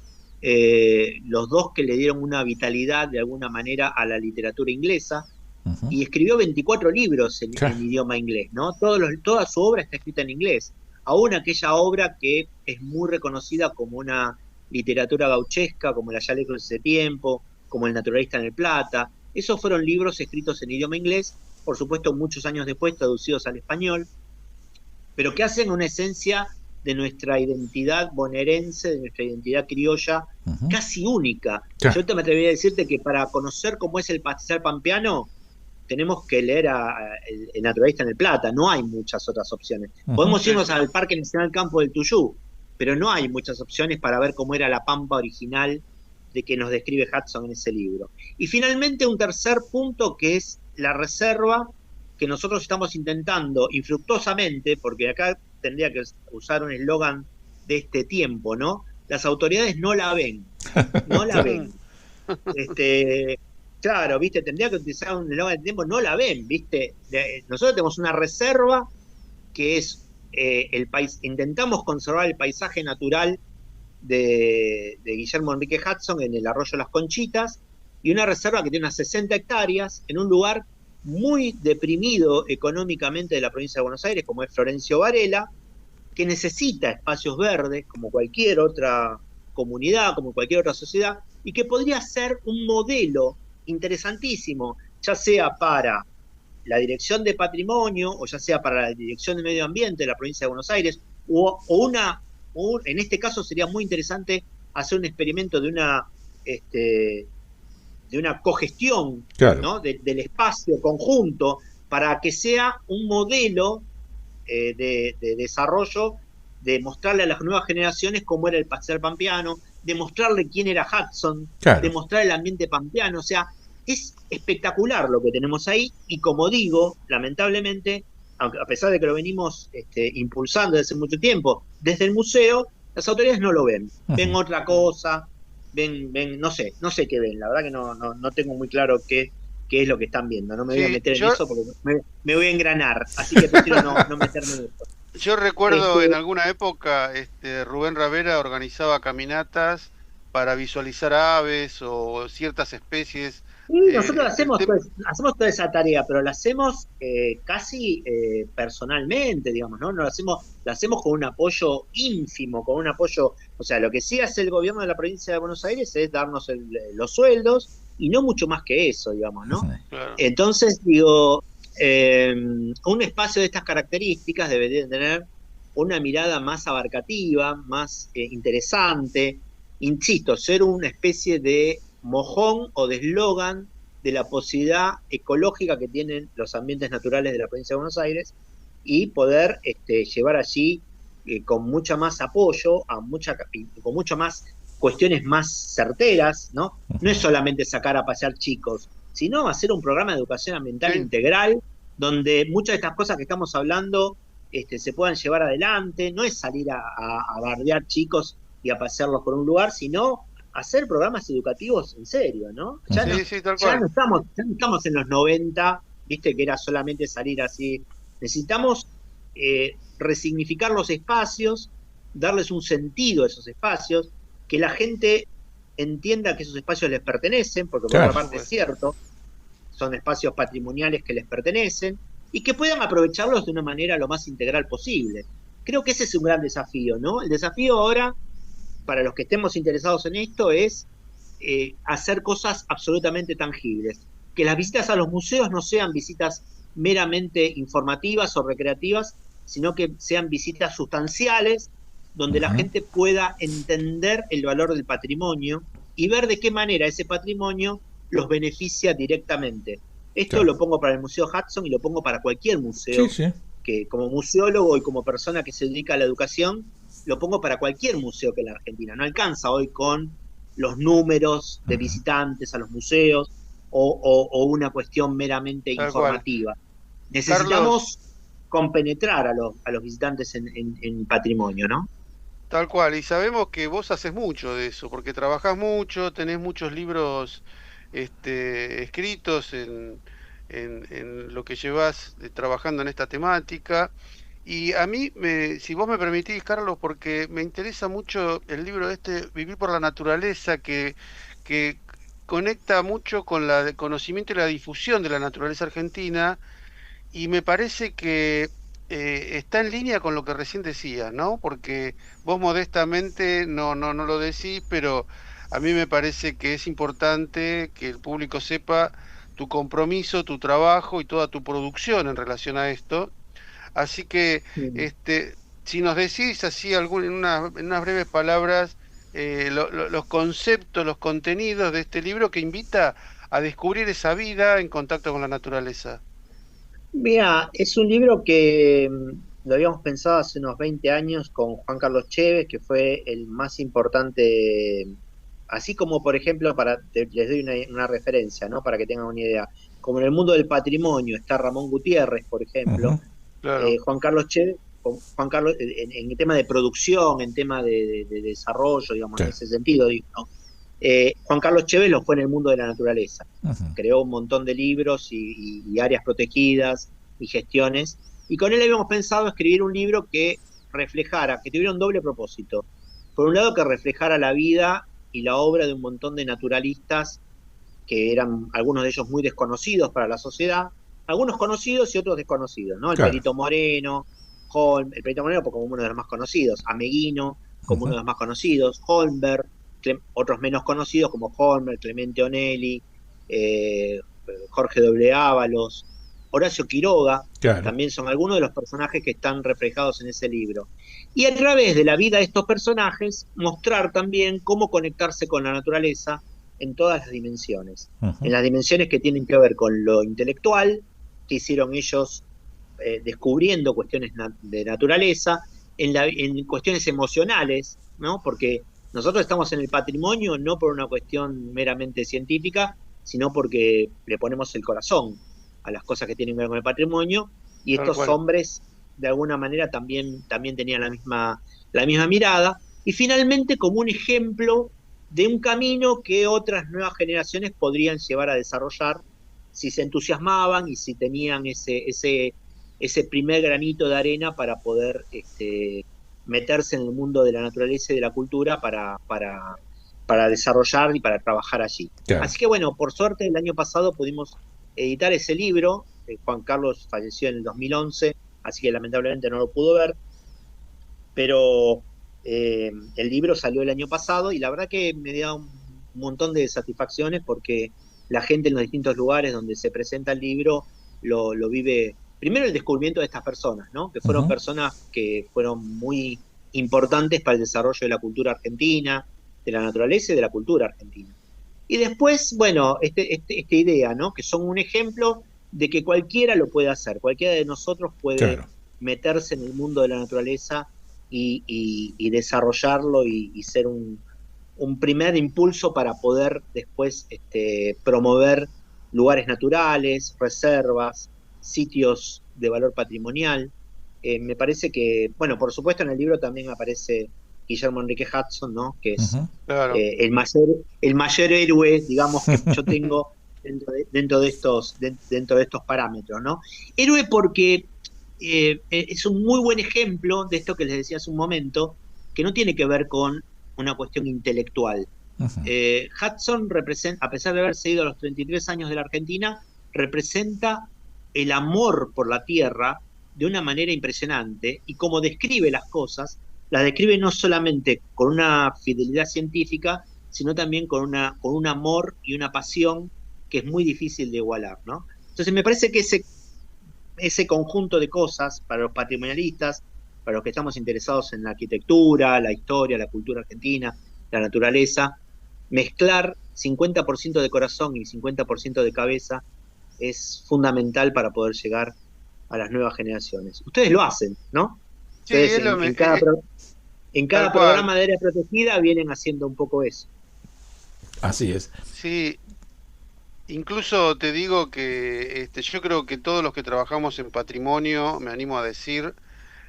los dos que le dieron una vitalidad de alguna manera a la literatura inglesa, Ujú, y escribió 24 libros en claro, idioma inglés, ¿no? Toda su obra está escrita en inglés, aún aquella obra que es muy reconocida como una literatura gauchesca, como La ya lejos de ese tiempo, como El naturalista en el Plata. Esos fueron libros escritos en idioma inglés, por supuesto muchos años después traducidos al español, pero que hacen una esencia de nuestra identidad bonaerense, de nuestra identidad criolla, ujú, casi única. claro, Yo te me atrevería a decirte que para conocer cómo es el pastizal pampeano, tenemos que leer el naturalista en el Plata, no hay muchas otras opciones. ujú, Podemos Sí, irnos sí. al Parque Nacional Campo del Tuyú, pero no hay muchas opciones para ver cómo era la pampa original de que nos describe Hudson en ese libro. Y finalmente un tercer punto que es la reserva que nosotros estamos intentando infructuosamente, porque acá tendría que usar un eslogan de este tiempo, ¿no? Las autoridades no la ven, no la claro, Mm. ven. Este, claro, viste, tendría que utilizar un eslogan de tiempo, no la ven, viste. Nosotros tenemos una reserva que es el país, intentamos conservar el paisaje natural de Guillermo Enrique Hudson en el arroyo Las Conchitas, y una reserva que tiene unas 60 hectáreas en un lugar muy deprimido económicamente de la provincia de Buenos Aires, como es Florencio Varela, que necesita espacios verdes, como cualquier otra comunidad, como cualquier otra sociedad, y que podría ser un modelo interesantísimo, ya sea para la Dirección de Patrimonio, o ya sea para la Dirección de Medio Ambiente de la provincia de Buenos Aires, en este caso sería muy interesante hacer un experimento de una cogestión, claro, ¿no? Del espacio conjunto, para que sea un modelo de desarrollo, de mostrarle a las nuevas generaciones cómo era el pastel pampeano, de mostrarle quién era Hudson, de claro. mostrar el ambiente pampeano. O sea, es espectacular lo que tenemos ahí, y como digo, lamentablemente, aunque, a pesar de que lo venimos impulsando desde hace mucho tiempo, desde el museo, las autoridades no lo ven, ven Ujú. otra cosa, no sé qué ven, la verdad que no tengo muy claro qué es lo que están viendo. No me voy a Sí, meter en eso porque me voy a engranar, así que prefiero no meterme en eso. yo recuerdo en Este, alguna época, Rubén Ravera organizaba caminatas para visualizar aves o ciertas especies. y nosotros El tema, hacemos toda esa tarea, pero la hacemos casi personalmente, digamos, ¿no? No la hacemos con un apoyo ínfimo, con un apoyo, o sea, lo que sí hace el gobierno de la provincia de Buenos Aires es darnos los sueldos, y no mucho más que eso, digamos, ¿no? claro. Entonces, digo, un espacio de estas características debería tener una mirada más abarcativa, más interesante, insisto, ser una especie de mojón o de eslogan de la posibilidad ecológica que tienen los ambientes naturales de la provincia de Buenos Aires, y poder llevar allí con mucha más apoyo, con mucha más cuestiones más certeras, ¿no? No es solamente sacar a pasear chicos, sino hacer un programa de educación ambiental integral, donde muchas de estas cosas que estamos hablando se puedan llevar adelante. No es salir a bardear chicos y a pasearlos por un lugar, sino hacer programas educativos en serio, ¿no? Ya no estamos en los 90, viste, que era solamente salir así. Necesitamos resignificar los espacios, darles un sentido a esos espacios, que la gente entienda que esos espacios les pertenecen, porque por otra parte es cierto, son espacios patrimoniales que les pertenecen, y que puedan aprovecharlos de una manera lo más integral posible. Creo que ese es un gran desafío, ¿no? El desafío ahora, para los que estemos interesados en esto, es hacer cosas absolutamente tangibles. Que las visitas a los museos no sean visitas meramente informativas o recreativas, sino que sean visitas sustanciales, donde la gente pueda entender el valor del patrimonio y ver de qué manera ese patrimonio los beneficia directamente. Esto lo pongo para el Museo Hudson y lo pongo para cualquier museo, que como museólogo y como persona que se dedica a la educación, lo pongo para cualquier museo que en la Argentina. No alcanza hoy con los números de visitantes a los museos o una cuestión meramente informativa. Necesitamos compenetrar a los visitantes en patrimonio, ¿no? Tal cual, y sabemos que vos haces mucho de eso, porque trabajás mucho, tenés muchos libros escritos en lo que llevas trabajando en esta temática. Y a mí, si vos me permitís, Carlos, porque me interesa mucho el libro Vivir por la Naturaleza, que conecta mucho con el conocimiento y la difusión de la naturaleza argentina, y me parece que está en línea con lo que recién decías, ¿no? Porque vos modestamente no lo decís, pero a mí me parece que es importante que el público sepa tu compromiso, tu trabajo y toda tu producción en relación a esto. Así que, si nos decís así en unas breves palabras los conceptos, los contenidos de este libro que invita a descubrir esa vida en contacto con la naturaleza. Mira, es un libro que lo habíamos pensado hace unos 20 años con Juan Carlos Chévez, que fue el más importante, así como, por ejemplo, les doy una referencia, ¿no? Para que tengan una idea. Como en el mundo del patrimonio está Ramón Gutiérrez, por ejemplo, Juan Carlos Chévez, en el tema de producción, en tema de desarrollo, digamos, en ese sentido, ¿no? Juan Carlos Chévez lo fue en el mundo de la naturaleza. Creó un montón de libros y áreas protegidas y gestiones, y con él habíamos pensado escribir un libro que reflejara, que tuviera un doble propósito. Por un lado, que reflejara la vida y la obra de un montón de naturalistas que eran algunos de ellos muy desconocidos para la sociedad, algunos conocidos y otros desconocidos, ¿no? El Perito Moreno, el Perito Moreno como uno de los más conocidos, Ameguino como uno de los más conocidos, Holmberg, otros menos conocidos como Holmberg, Clemente Onelli, Jorge W. Ábalos, Horacio Quiroga, también son algunos de los personajes que están reflejados en ese libro. Y a través de la vida de estos personajes, mostrar también cómo conectarse con la naturaleza en todas las dimensiones. En las dimensiones que tienen que ver con lo intelectual, que hicieron ellos descubriendo cuestiones de naturaleza, en cuestiones emocionales, ¿no? Porque nosotros estamos en el patrimonio no por una cuestión meramente científica, sino porque le ponemos el corazón a las cosas que tienen que ver con el patrimonio, y estos hombres de alguna manera también tenían la misma mirada, y finalmente como un ejemplo de un camino que otras nuevas generaciones podrían llevar a desarrollar si se entusiasmaban y si tenían ese primer granito de arena para poder meterse en el mundo de la naturaleza y de la cultura para desarrollar y para trabajar allí. Así que bueno, por suerte el año pasado pudimos editar ese libro. Juan Carlos falleció en el 2011, así que lamentablemente no lo pudo ver, pero el libro salió el año pasado y la verdad que me da un montón de satisfacciones porque la gente en los distintos lugares donde se presenta el libro lo vive. Primero el descubrimiento de estas personas, ¿no? Que fueron personas que fueron muy importantes para el desarrollo de la cultura argentina, de la naturaleza y de la cultura argentina. Y después, bueno, esta idea, ¿no? Que son un ejemplo de que cualquiera lo puede hacer, cualquiera de nosotros puede meterse en el mundo de la naturaleza y desarrollarlo y ser un un primer impulso para poder después promover lugares naturales, reservas, sitios de valor patrimonial. Me parece que, bueno, por supuesto en el libro también aparece Guillermo Enrique Hudson, ¿no? Que es Claro. el mayor héroe, digamos, que yo tengo dentro de estos parámetros, ¿no? Héroe porque es un muy buen ejemplo de esto que les decía hace un momento, que no tiene que ver con una cuestión intelectual. Hudson representa, a pesar de haberse ido a los 33 años de la Argentina, representa el amor por la tierra de una manera impresionante, y como describe las cosas, las describe no solamente con una fidelidad científica, sino también con un amor y una pasión que es muy difícil de igualar, ¿no? Entonces me parece que ese conjunto de cosas para los patrimonialistas, para los que estamos interesados en la arquitectura, la historia, la cultura argentina, la naturaleza, mezclar 50% de corazón y 50% de cabeza es fundamental para poder llegar a las nuevas generaciones. Ustedes lo hacen, ¿no? Sí, Ustedes en cada programa de área protegida vienen haciendo un poco eso. Así es. Sí, incluso te digo que yo creo que todos los que trabajamos en patrimonio, me animo a decir,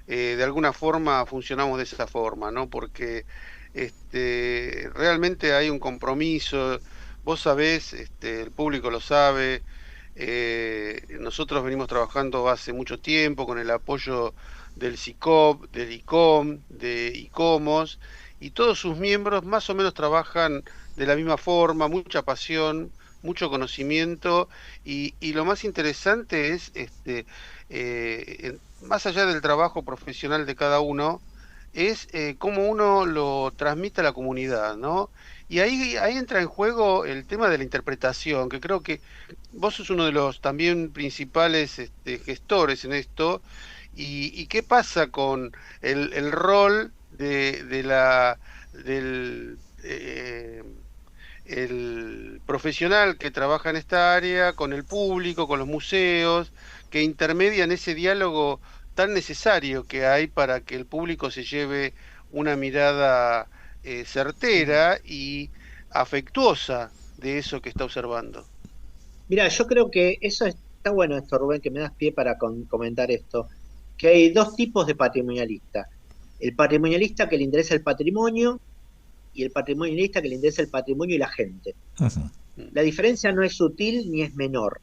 de alguna forma funcionamos de esa forma, ¿no? Porque realmente hay un compromiso, vos sabés, el público lo sabe, nosotros venimos trabajando hace mucho tiempo con el apoyo del SICOP, del ICOM, de ICOMOS, y todos sus miembros más o menos trabajan de la misma forma, mucha pasión, mucho conocimiento, y lo más interesante es, más allá del trabajo profesional de cada uno, es cómo uno lo transmite a la comunidad, ¿no? Y ahí entra en juego el tema de la interpretación, que creo que vos sos uno de los también principales gestores en esto. Y qué pasa con el rol del el profesional que trabaja en esta área, con el público, con los museos, que intermedian ese diálogo tan necesario que hay para que el público se lleve una mirada certera y afectuosa de eso que está observando. Mira, yo creo que eso está bueno esto, Rubén, que me das pie para comentar esto, que hay dos tipos de patrimonialistas. El patrimonialista que le interesa el patrimonio y el patrimonialista que le interesa el patrimonio y la gente. La diferencia no es sutil ni es menor.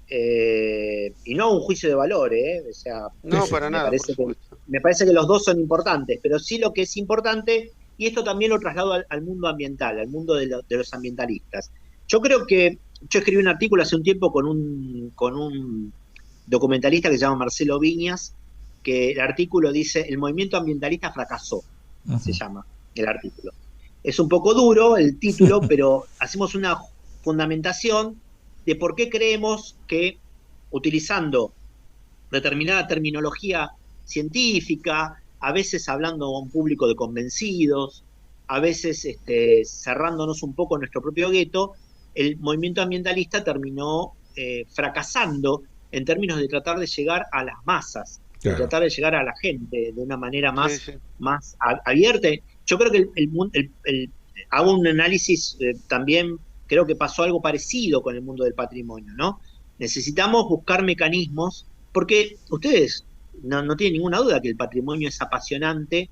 Y no un juicio de valor, o sea, no, para nada, me parece que los dos son importantes, pero sí lo que es importante, y esto también lo traslado al mundo ambiental, al mundo de los ambientalistas. Yo creo que yo escribí un artículo hace un tiempo con un documentalista que se llama Marcelo Viñas, que el artículo dice: el movimiento ambientalista fracasó, se llama el artículo. Es un poco duro el título, pero hacemos una fundamentación de por qué creemos que, utilizando determinada terminología científica, a veces hablando a un público de convencidos, a veces cerrándonos un poco en nuestro propio gueto, el movimiento ambientalista terminó fracasando en términos de tratar de llegar a las masas, de tratar de llegar a la gente de una manera más abierta. Yo creo que hago un análisis también, creo que pasó algo parecido con el mundo del patrimonio, ¿no? Necesitamos buscar mecanismos, porque ustedes no tienen ninguna duda que el patrimonio es apasionante,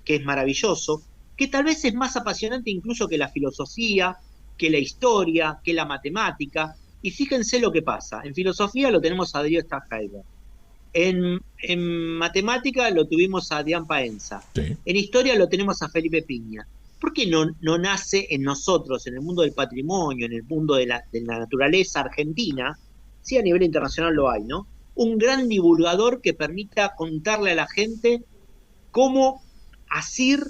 que es maravilloso, que tal vez es más apasionante incluso que la filosofía, que la historia, que la matemática. Y fíjense lo que pasa. En filosofía lo tenemos a Darío Strasberg. En matemática lo tuvimos a Dian Paenza. Sí. En historia lo tenemos a Felipe Piña. ¿Por qué no nace en nosotros, en el mundo del patrimonio, en el mundo de la naturaleza argentina? Sí, a nivel internacional lo hay, ¿no? Un gran divulgador que permita contarle a la gente cómo hacer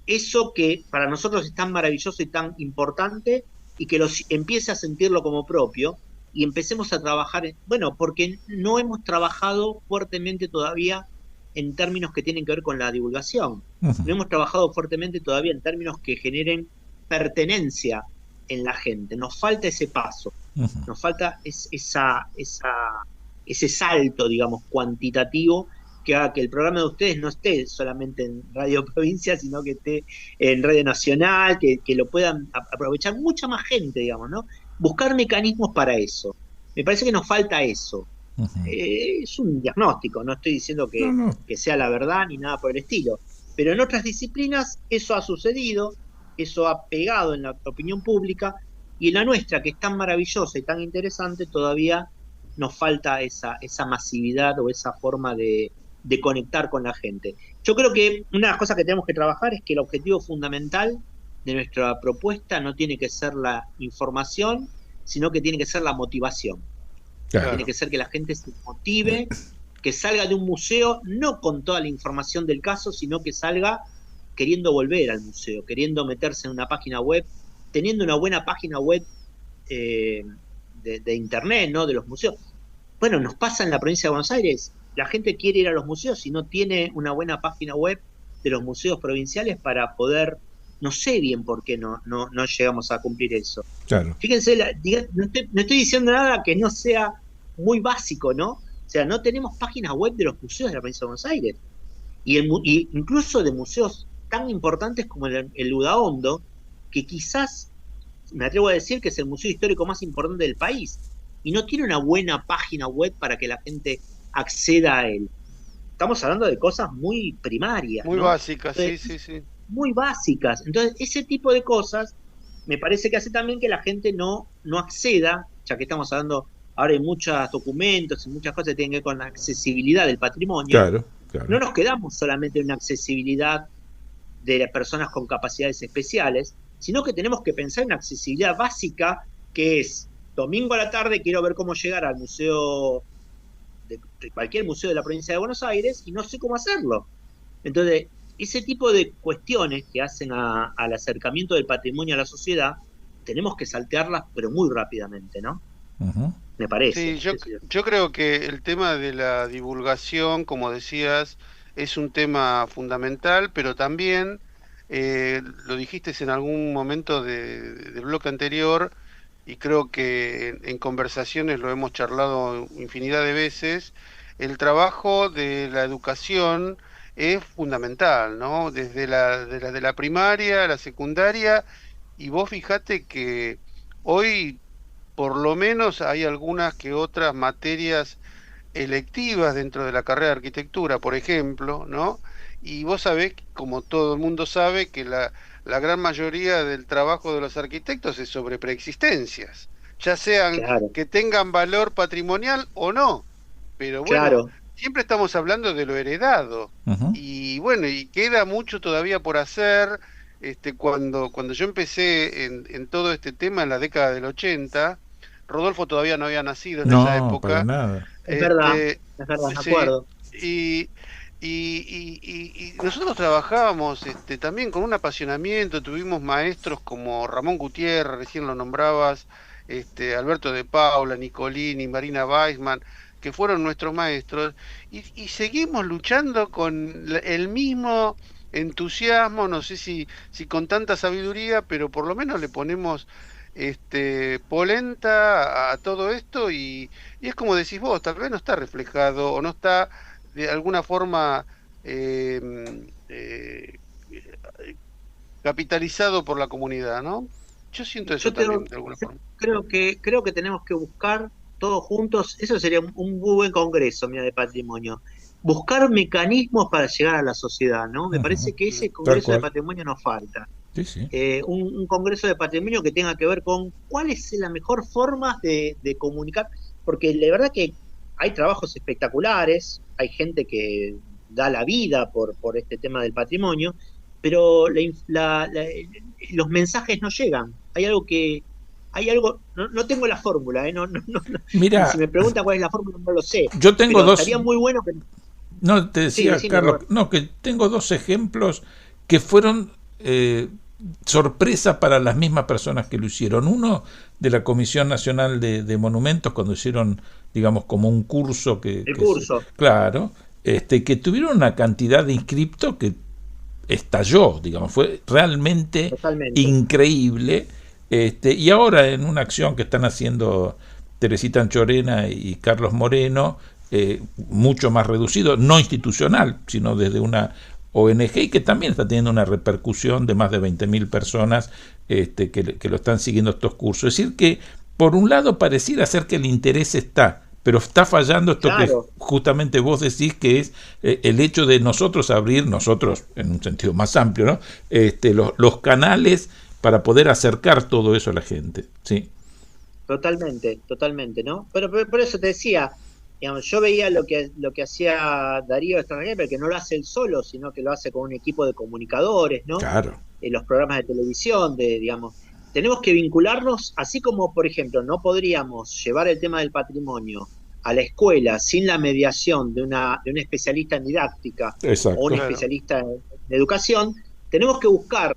eso que para nosotros es tan maravilloso y tan importante, y que los empiece a sentirlo como propio, y empecemos a trabajar, porque no hemos trabajado fuertemente todavía en términos que tienen que ver con la divulgación. No hemos trabajado fuertemente todavía en términos que generen pertenencia en la gente. Nos falta ese paso, nos falta ese salto, digamos, cuantitativo que haga que el programa de ustedes no esté solamente en Radio Provincia, sino que esté en Radio Nacional, que lo puedan aprovechar mucha más gente, digamos, ¿no? Buscar mecanismos para eso. Me parece que nos falta eso. Uh-huh. Es un diagnóstico, no estoy diciendo que sea la verdad ni nada por el estilo, pero en otras disciplinas eso ha sucedido, eso ha pegado en la opinión pública, y en la nuestra, que es tan maravillosa y tan interesante, todavía nos falta esa masividad o esa forma de conectar con la gente. Yo creo que una de las cosas que tenemos que trabajar es que el objetivo fundamental de nuestra propuesta no tiene que ser la información, sino que tiene que ser la motivación. Claro. Tiene que ser que la gente se motive, que salga de un museo no con toda la información del caso, sino que salga queriendo volver al museo, queriendo meterse en una página web, teniendo una buena página web de internet, ¿no? De los museos. Bueno, nos pasa en la provincia de Buenos Aires. La gente quiere ir a los museos y no tiene una buena página web de los museos provinciales para poder, no sé bien por qué no llegamos a cumplir eso. Claro. Fíjense, no estoy diciendo nada que no sea muy básico, ¿no? O sea, no tenemos páginas web de los museos de la provincia de Buenos Aires. Y incluso de museos tan importantes como el Ludahondo, que quizás, me atrevo a decir que es el museo histórico más importante del país, y no tiene una buena página web para que la gente acceda a él. Estamos hablando de cosas muy primarias, muy, ¿no? Básicas. Entonces, sí. Muy básicas. Entonces, ese tipo de cosas me parece que hace también que la gente no acceda, ya que estamos hablando, ahora hay muchos documentos y muchas cosas que tienen que ver con la accesibilidad del patrimonio. Claro. No nos quedamos solamente en una accesibilidad de las personas con capacidades especiales, sino que tenemos que pensar en una accesibilidad básica, que es domingo a la tarde quiero ver cómo llegar al museo, de cualquier museo de la provincia de Buenos Aires, y no sé cómo hacerlo. Entonces, ese tipo de cuestiones que hacen al acercamiento del patrimonio a la sociedad, tenemos que saltearlas, pero muy rápidamente, ¿no? Uh-huh. Me parece. Sí, yo creo que el tema de la divulgación, como decías, es un tema fundamental, pero también, lo dijiste en algún momento del bloque anterior, y creo que en conversaciones lo hemos charlado infinidad de veces, el trabajo de la educación es fundamental, ¿no? Desde de la primaria a la secundaria, y vos fijate que hoy por lo menos hay algunas que otras materias electivas dentro de la carrera de arquitectura, por ejemplo, ¿no? Y vos sabés, como todo el mundo sabe, que la gran mayoría del trabajo de los arquitectos es sobre preexistencias, ya sean que tengan valor patrimonial o no, pero bueno, siempre estamos hablando de lo heredado. Uh-huh. Y bueno, y queda mucho todavía por hacer. Cuando yo empecé en todo este tema en la década del 80, Rodolfo todavía no había nacido en esa época. Para nada. Es verdad, me acuerdo. Y nosotros trabajábamos también con un apasionamiento. Tuvimos maestros como Ramón Gutiérrez, recién lo nombrabas, Alberto de Paula, Nicolini, Marina Weisman, que fueron nuestros maestros, y seguimos luchando con el mismo entusiasmo, no sé si con tanta sabiduría, pero por lo menos le ponemos polenta a todo esto, y es como decís vos, tal vez no está reflejado o no está de alguna forma capitalizado por la comunidad, ¿no? Yo siento eso también de alguna forma. Creo que tenemos que buscar todos juntos, eso sería un muy buen congreso, mira, de patrimonio. Buscar mecanismos para llegar a la sociedad, ¿no? Me parece que ese congreso de patrimonio nos falta. Sí. Un congreso de patrimonio que tenga que ver con cuál es la mejor forma de comunicar, porque la verdad que hay trabajos espectaculares, hay gente que da la vida por este tema del patrimonio, pero los mensajes no llegan. Hay algo, no tengo la fórmula, no. Mira, si me pregunta cuál es la fórmula, no lo sé. Yo tengo dos. Estaría muy bueno que. No, te decía, sí, Carlos, que tengo dos ejemplos que fueron sorpresa para las mismas personas que lo hicieron. Uno de la Comisión Nacional de Monumentos, cuando hicieron, digamos, como un curso claro, que tuvieron una cantidad de inscriptos que estalló, digamos, fue realmente increíble. Y ahora en una acción que están haciendo Teresita Anchorena y Carlos Moreno, mucho más reducido, no institucional, sino desde una ONG, y que también está teniendo una repercusión de más de 20.000 personas que lo están siguiendo estos cursos. Es decir que, por un lado, pareciera ser que el interés está, pero está fallando esto, claro, que justamente vos decís, que es el hecho de nosotros abrir, nosotros en un sentido más amplio, ¿no? Los canales para poder acercar todo eso a la gente. Sí. Totalmente, ¿no? Pero por eso te decía, digamos, yo veía lo que hacía Darío Extranjero, pero que no lo hace él solo, sino que lo hace con un equipo de comunicadores, ¿no? Claro. En los programas de televisión, digamos, tenemos que vincularnos, así como, por ejemplo, no podríamos llevar el tema del patrimonio a la escuela sin la mediación de un especialista en didáctica. Exacto. O un especialista en educación. Tenemos que buscar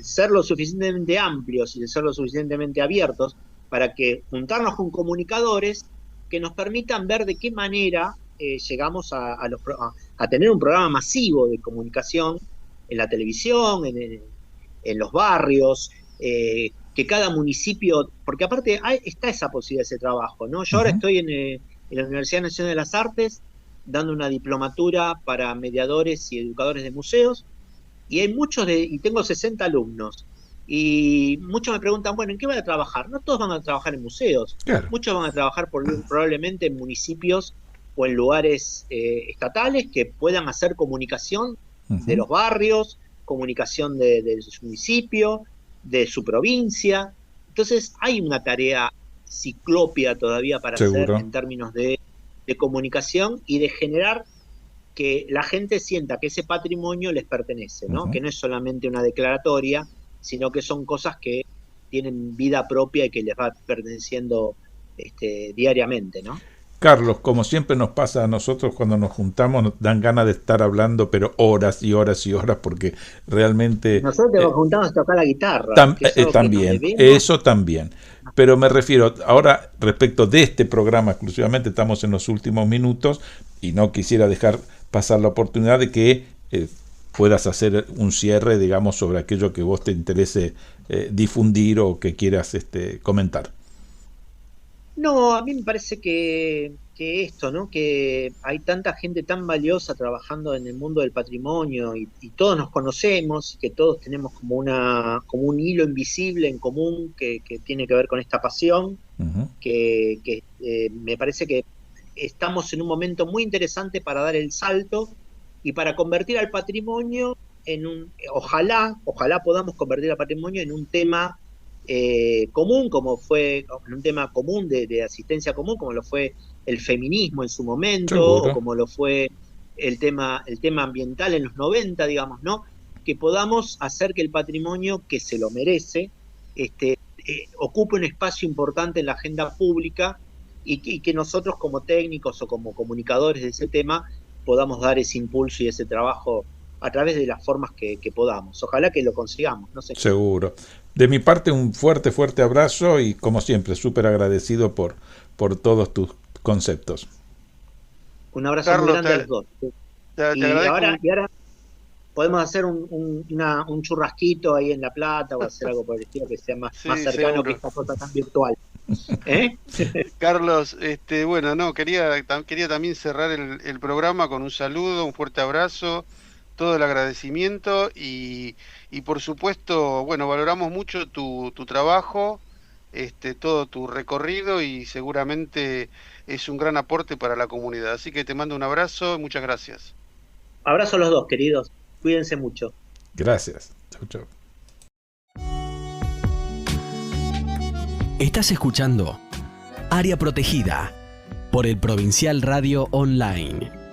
ser lo suficientemente amplios y ser lo suficientemente abiertos para que juntarnos con comunicadores que nos permitan ver de qué manera llegamos a tener un programa masivo de comunicación en la televisión, en los barrios, que cada municipio, porque aparte está esa posibilidad, ese trabajo, ¿no? Yo ahora estoy en la Universidad Nacional de las Artes dando una diplomatura para mediadores y educadores de museos, y hay y tengo 60 alumnos, y muchos me preguntan, bueno, ¿en qué van a trabajar? No todos van a trabajar en museos, claro. Muchos van a trabajar probablemente en municipios o en lugares estatales que puedan hacer comunicación de los barrios, comunicación de su municipio, de su provincia. Entonces hay una tarea ciclópea todavía para hacer en términos de comunicación y de generar que la gente sienta que ese patrimonio les pertenece, ¿no? Que no es solamente una declaratoria, sino que son cosas que tienen vida propia y que les va perteneciendo diariamente, ¿no? Carlos, como siempre nos pasa a nosotros cuando nos juntamos, nos dan ganas de estar hablando, pero horas y horas y horas, porque realmente... Nosotros nos juntamos a tocar la guitarra. También, eso también. Pero me refiero, ahora respecto de este programa exclusivamente, estamos en los últimos minutos y no quisiera dejar pasar la oportunidad de que puedas hacer un cierre, digamos, sobre aquello que vos te interese difundir o que quieras comentar. No, a mí me parece que esto, ¿no? Que hay tanta gente tan valiosa trabajando en el mundo del patrimonio y todos nos conocemos y que todos tenemos como un hilo invisible en común que tiene que ver con esta pasión, que me parece que estamos en un momento muy interesante para dar el salto y para convertir al patrimonio en ojalá podamos convertir al patrimonio en un tema común, como fue un tema común de asistencia común, como lo fue el feminismo en su momento, o como lo fue el tema ambiental en los 90, digamos, ¿no? Que podamos hacer que el patrimonio, que se lo merece, ocupe un espacio importante en la agenda pública y que nosotros como técnicos o como comunicadores de ese tema podamos dar ese impulso y ese trabajo a través de las formas que podamos. Ojalá que lo consigamos, no sé. Seguro. De mi parte, un fuerte abrazo y, como siempre, súper agradecido por todos tus conceptos. Un abrazo, Carlos, muy grande a los dos. Y ahora podemos hacer un churrasquito ahí en La Plata o hacer algo por el estilo que sea más cercano, seguro, que esta cosa tan virtual. Carlos, bueno, no, quería también cerrar el programa con un saludo, un fuerte abrazo, todo el agradecimiento y por supuesto, bueno, valoramos mucho tu trabajo, todo tu recorrido y seguramente es un gran aporte para la comunidad. Así que te mando un abrazo y muchas gracias. Abrazo a los dos, queridos. Cuídense mucho. Gracias. Chau, chau. Estás escuchando Área Protegida por el Provincial Radio Online.